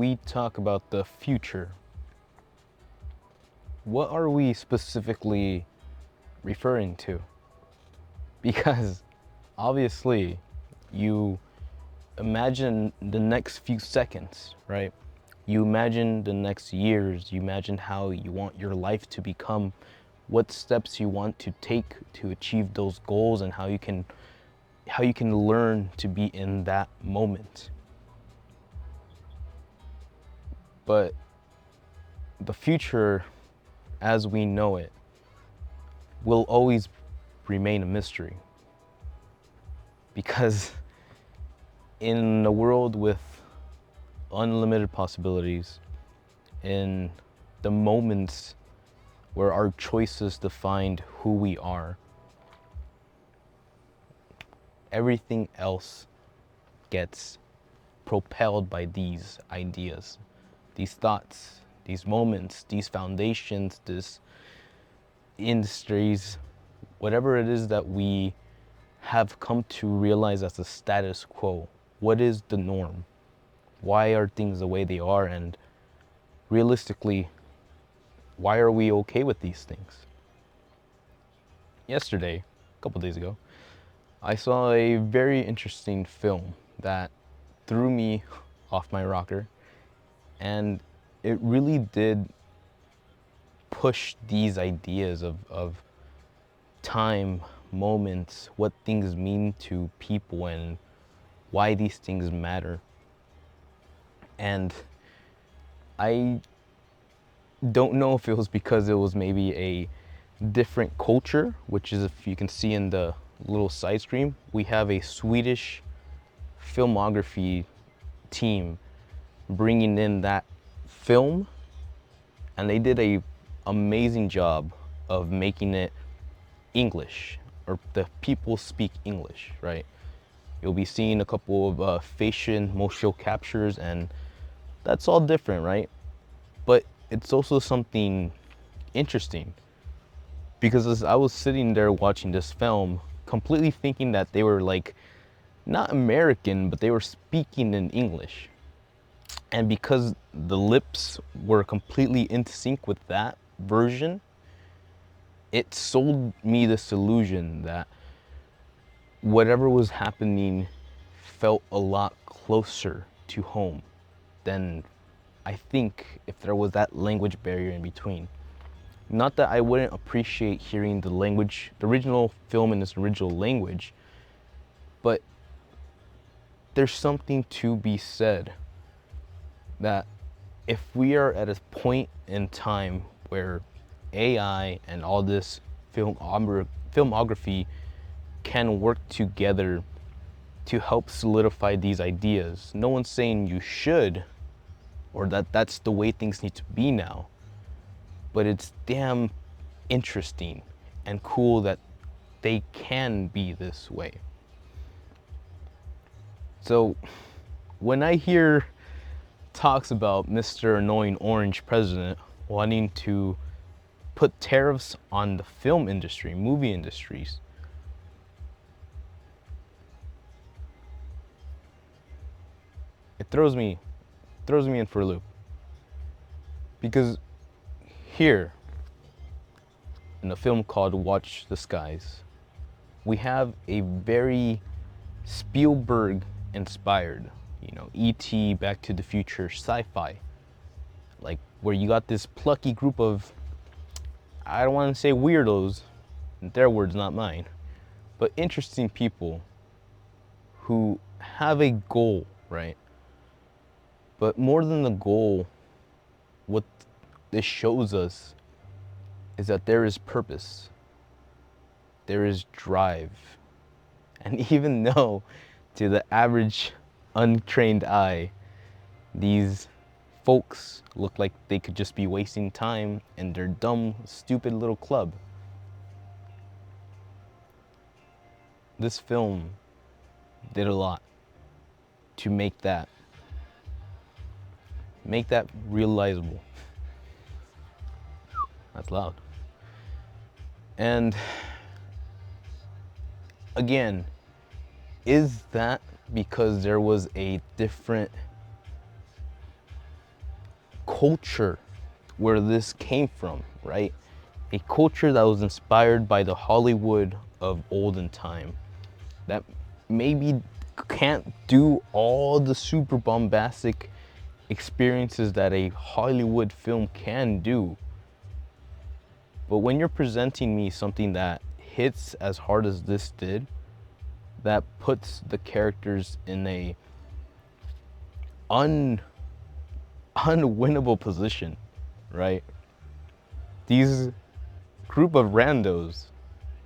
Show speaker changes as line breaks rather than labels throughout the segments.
we talk about the future, what are we specifically referring to? Because obviously, you imagine the next few seconds, right? You imagine the next years, you imagine how you want your life to become, what steps you want to take to achieve those goals, and how you can learn to be in that moment. But the future as we know it will always remain a mystery, because in a world with unlimited possibilities, in the moments where our choices defined who we are, everything else gets propelled by these ideas, these thoughts, these moments, these foundations, this industries, whatever it is that we have come to realize as the status quo. What is the norm? Why are things the way they are? And realistically, why are we okay with these things? Yesterday, a couple days ago, I saw a very interesting film that threw me off my rocker, and it really did push these ideas of time, moments, what things mean to people, and why these things matter. And I don't know if it was because it was maybe a different culture, which is, if you can see in the little side screen, we have a Swedish filmography team bringing in that film, and they did a amazing job of making it English, or the people speak English, right? You'll be seeing a couple of facial motion captures, and that's all different, right? But it's also something interesting, because as I was sitting there watching this film, completely thinking that they were like not American, but they were speaking in English. And because the lips were completely in sync with that version, it sold me this illusion that whatever was happening felt a lot closer to home than, I think, if there was that language barrier in between. Not that I wouldn't appreciate hearing the language, the original film in its original language, but there's something to be said that if we are at a point in time where AI and all this filmography can work together to help solidify these ideas. No one's saying you should, or that that's the way things need to be now, but it's damn interesting and cool that they can be this way. So when I hear talks about Mr. Annoying Orange President wanting to put tariffs on the film industry, movie industries, it throws me in for a loop. Because here, in a film called Watch the Skies, we have a very Spielberg inspired, E.T., Back to the Future, sci-fi, like where you got this plucky group of, I don't want to say weirdos, their words, not mine, but interesting people who have a goal, right? But more than the goal, what this shows us is that there is purpose, there is drive. And even though to the average untrained eye, these folks look like they could just be wasting time in their dumb, stupid little club, this film did a lot to make that realizable. That's loud. And again, is that because there was a different culture where this came from, right? A culture that was inspired by the Hollywood of olden time, that maybe can't do all the super bombastic experiences that a Hollywood film can do. But when you're presenting me something that hits as hard as this did, that puts the characters in a unwinnable position, right? These group of randos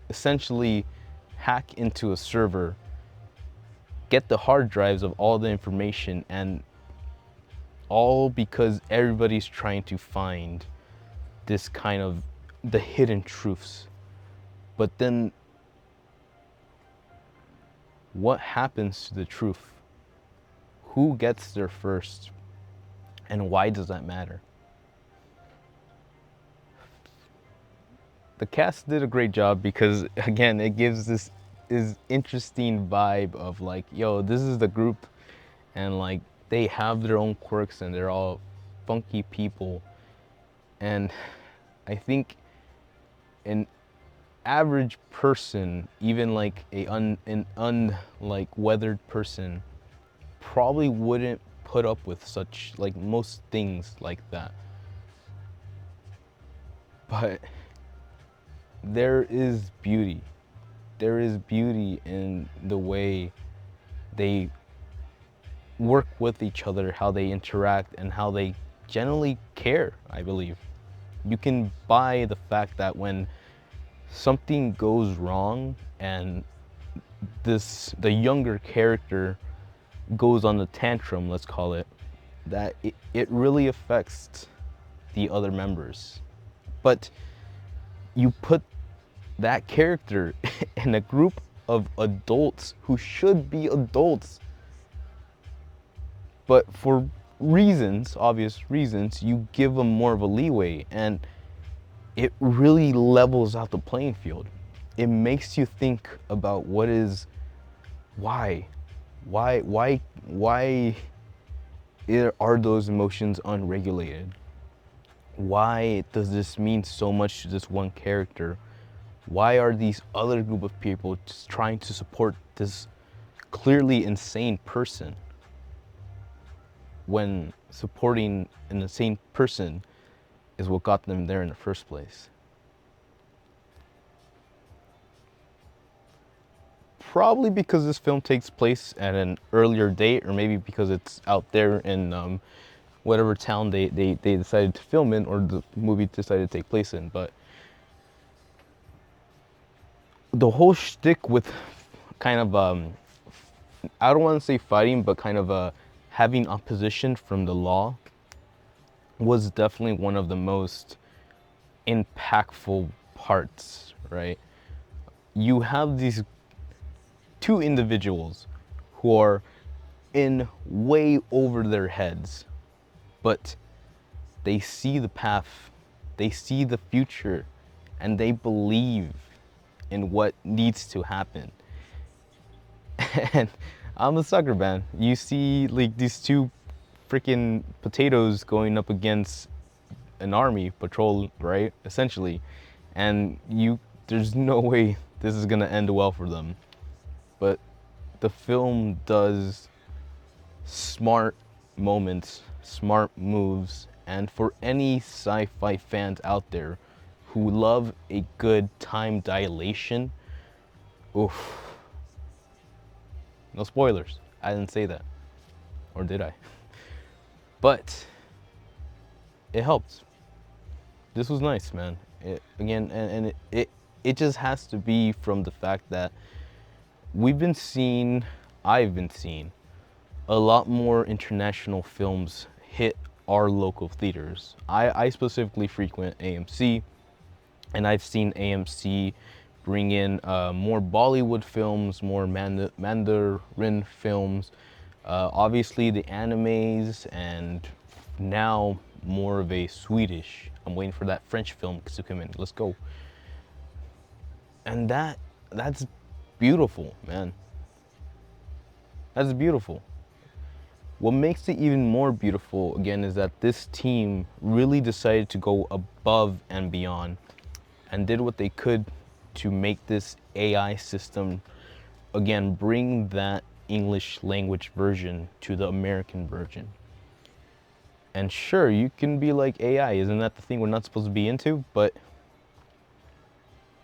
essentially hack into a server, get the hard drives of all the information, and all because everybody's trying to find this kind of the hidden truths. But then what happens to the truth? Who gets there first? And why does that matter? The cast did a great job because, again, it gives this is interesting vibe of like, yo, this is the group, and like they have their own quirks and they're all funky people. And I think an average person, even like an like weathered person, probably wouldn't put up with such, like, most things like that. But there is beauty. There is beauty in the way they work with each other, how they interact, and how they generally care, I believe. You can buy the fact that when something goes wrong and the younger character goes on the tantrum, let's call it, that it really affects the other members. But you put that character in a group of adults who should be adults, but for reasons, obvious reasons, you give them more of a leeway, and it really levels out the playing field. It makes you think about why are those emotions unregulated? Why does this mean so much to this one character? Why are these other group of people just trying to support this clearly insane person, when supporting an insane person is what got them there in the first place? Probably because this film takes place at an earlier date, or maybe because it's out there in whatever town they decided to film in, or the movie decided to take place in. But the whole shtick with kind of I don't want to say fighting, but kind of having opposition from the law was definitely one of the most impactful parts, right? You have these two individuals who are in way over their heads, but they see the path, they see the future, and they believe in what needs to happen. And I'm a sucker, man. You see like these two freaking potatoes going up against an army patrol, right? Essentially. And there's no way this is gonna end well for them. But the film does smart moments, smart moves, and for any sci-fi fans out there who love a good time dilation, oof. No spoilers. I didn't say that. Or did I? But it helped. This was nice, man. It just has to be from the fact that I've been seeing a lot more international films hit our local theaters. I specifically frequent AMC, and I've seen AMC bring in more Bollywood films, more Mandarin films, obviously the animes, and now more of a Swedish. I'm waiting for that French film to come in. Let's go. And that's beautiful, man. That's beautiful. what makes it even more beautiful, again, is that this team really decided to go above and beyond and did what they could to make this AI system, again, bring that English language version to the American version. And sure, you can be like, AI, isn't that the thing we're not supposed to be into? But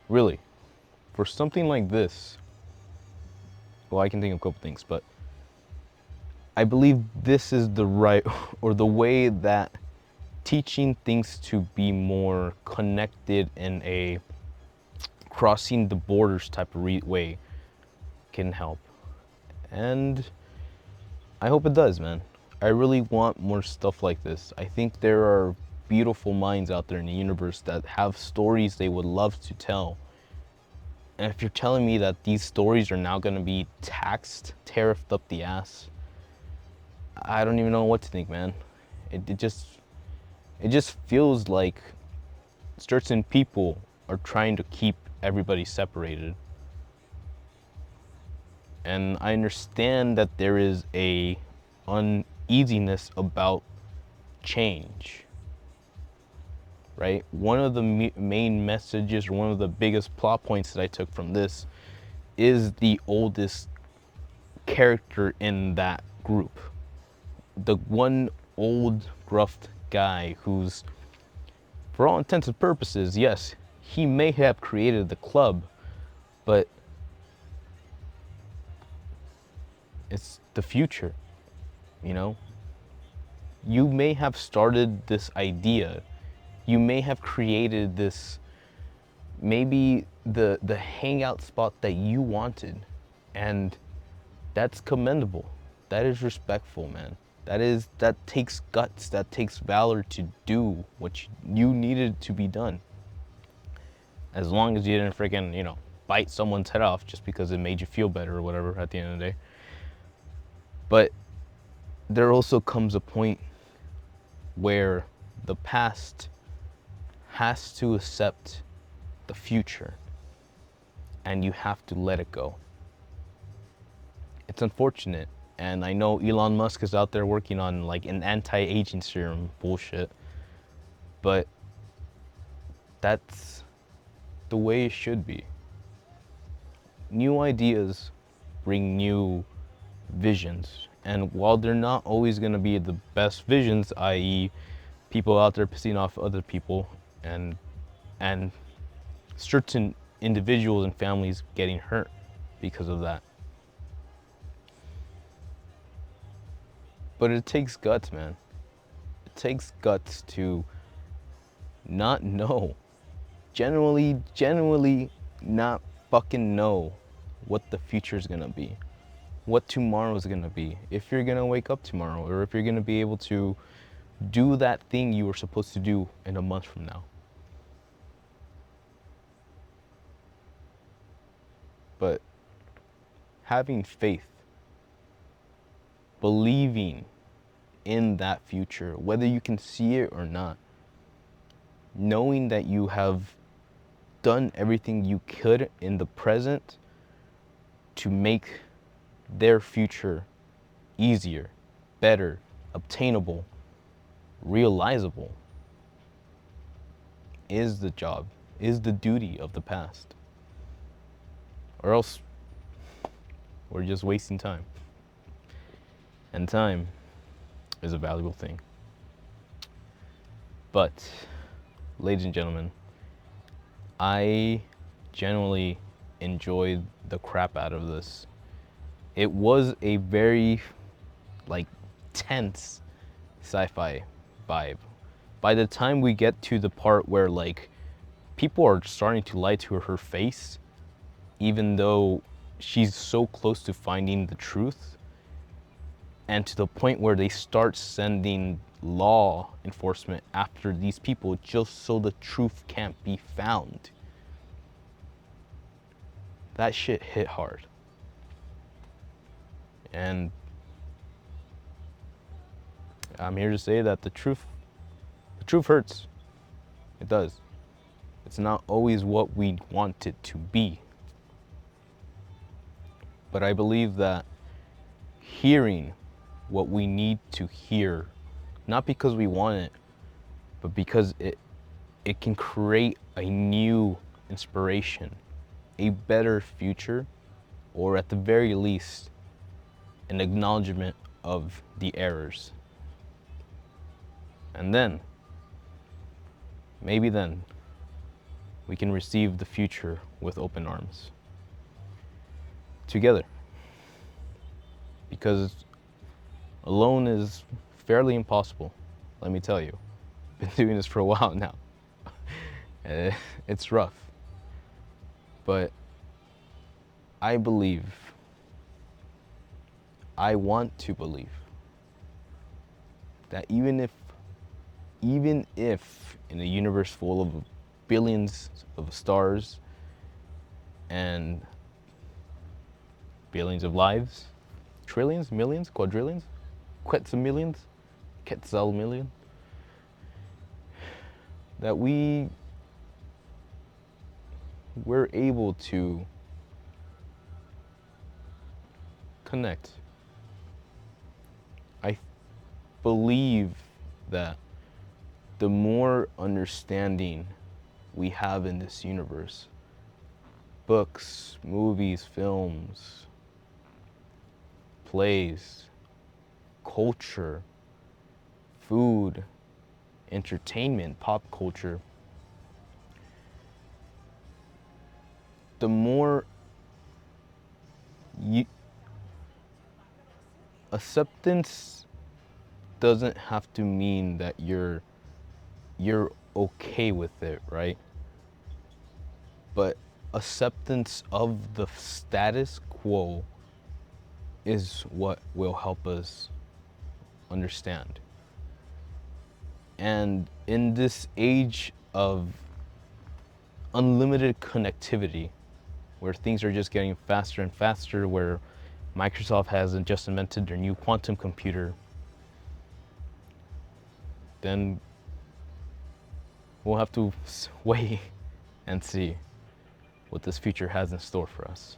really, for something like this, well, I can think of a couple things, but I believe this is the right, or the way that teaching things to be more connected in a crossing the borders type of way can help. And I hope it does, man. I really want more stuff like this. I think there are beautiful minds out there in the universe that have stories they would love to tell. And if you're telling me that these stories are now going to be taxed, tariffed up the ass, I don't even know what to think, man. It just feels like certain people are trying to keep everybody separated. And I understand that there is a uneasiness about change, right? One of the main messages, or one of the biggest plot points that I took from this, is the oldest character in that group. The one old gruff guy who's, for all intents and purposes, yes, he may have created the club, but it's the future, you know? You may have started this idea, you may have created this, maybe the hangout spot that you wanted, and that's commendable. That is respectful, man. That takes guts, that takes valor to do what you needed to be done. As long as you didn't freaking, bite someone's head off just because it made you feel better or whatever at the end of the day. But there also comes a point where the past has to accept the future and you have to let it go. It's unfortunate, and I know Elon Musk is out there working on like an anti-aging serum bullshit, but that's the way it should be. New ideas bring new visions, and while they're not always going to be the best visions, i.e. people out there pissing off other people and certain individuals and families getting hurt because of that. But it takes guts, man. It takes guts to not know. Genuinely not fucking know what the future is gonna be. What tomorrow is gonna be. If you're gonna wake up tomorrow, or if you're gonna be able to do that thing you were supposed to do in a month from now. But having faith, believing in that future, whether you can see it or not, knowing that you have done everything you could in the present to make their future easier, better, obtainable, realizable, is the job, is the duty of the past. Or else we're just wasting time. And time is a valuable thing. But, ladies and gentlemen, I genuinely enjoyed the crap out of this. It was a very, tense sci-fi vibe. By the time we get to the part where, people are starting to lie to her face, even though she's so close to finding the truth, and to the point where they start sending law enforcement after these people just so the truth can't be found. That shit hit hard. And I'm here to say that the truth hurts. It does. It's not always what we want it to be. But I believe that hearing what we need to hear, not because we want it, but because it can create a new inspiration, a better future, or at the very least, an acknowledgement of the errors. And then, maybe then, we can receive the future with open arms. Together. Because alone is fairly impossible, let me tell you. Been doing this for a while now. It's rough. But I believe, I want to believe, that even if in a universe full of billions of stars and billions of lives, trillions, millions, quadrillions, quetzamillions, quetzalmillion, that we're able to connect. I believe that the more understanding we have in this universe, books, movies, films, plays, culture, food, entertainment, pop culture, the more acceptance doesn't have to mean that you're okay with it, right? But acceptance of the status quo is what will help us understand. And in this age of unlimited connectivity, where things are just getting faster and faster, where Microsoft has just invented their new quantum computer, then we'll have to wait and see what this future has in store for us.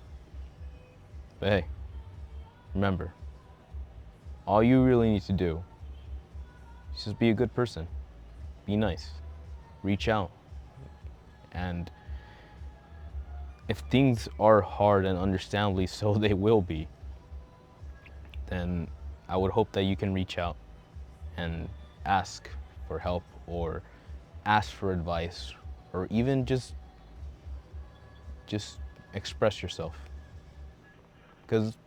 But hey, remember, all you really need to do is just be a good person, be nice, reach out, and if things are hard, and understandably so they will be, then I would hope that you can reach out and ask for help, or ask for advice, or even just express yourself. Because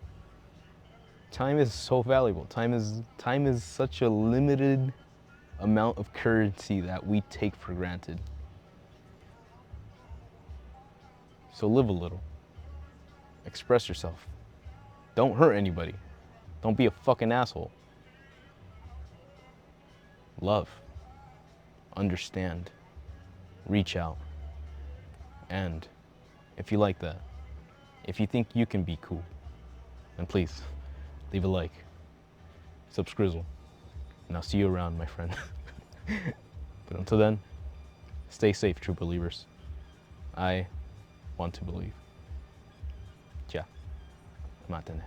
time is so valuable. Time is such a limited amount of currency that we take for granted. So live a little. Express yourself. Don't hurt anybody. Don't be a fucking asshole. Love. Understand. Reach out. And if you like that, if you think you can be cool, then please leave a like, subscrizzle, and I'll see you around, my friend. But until then, stay safe, true believers. I want to believe. Ja, matane.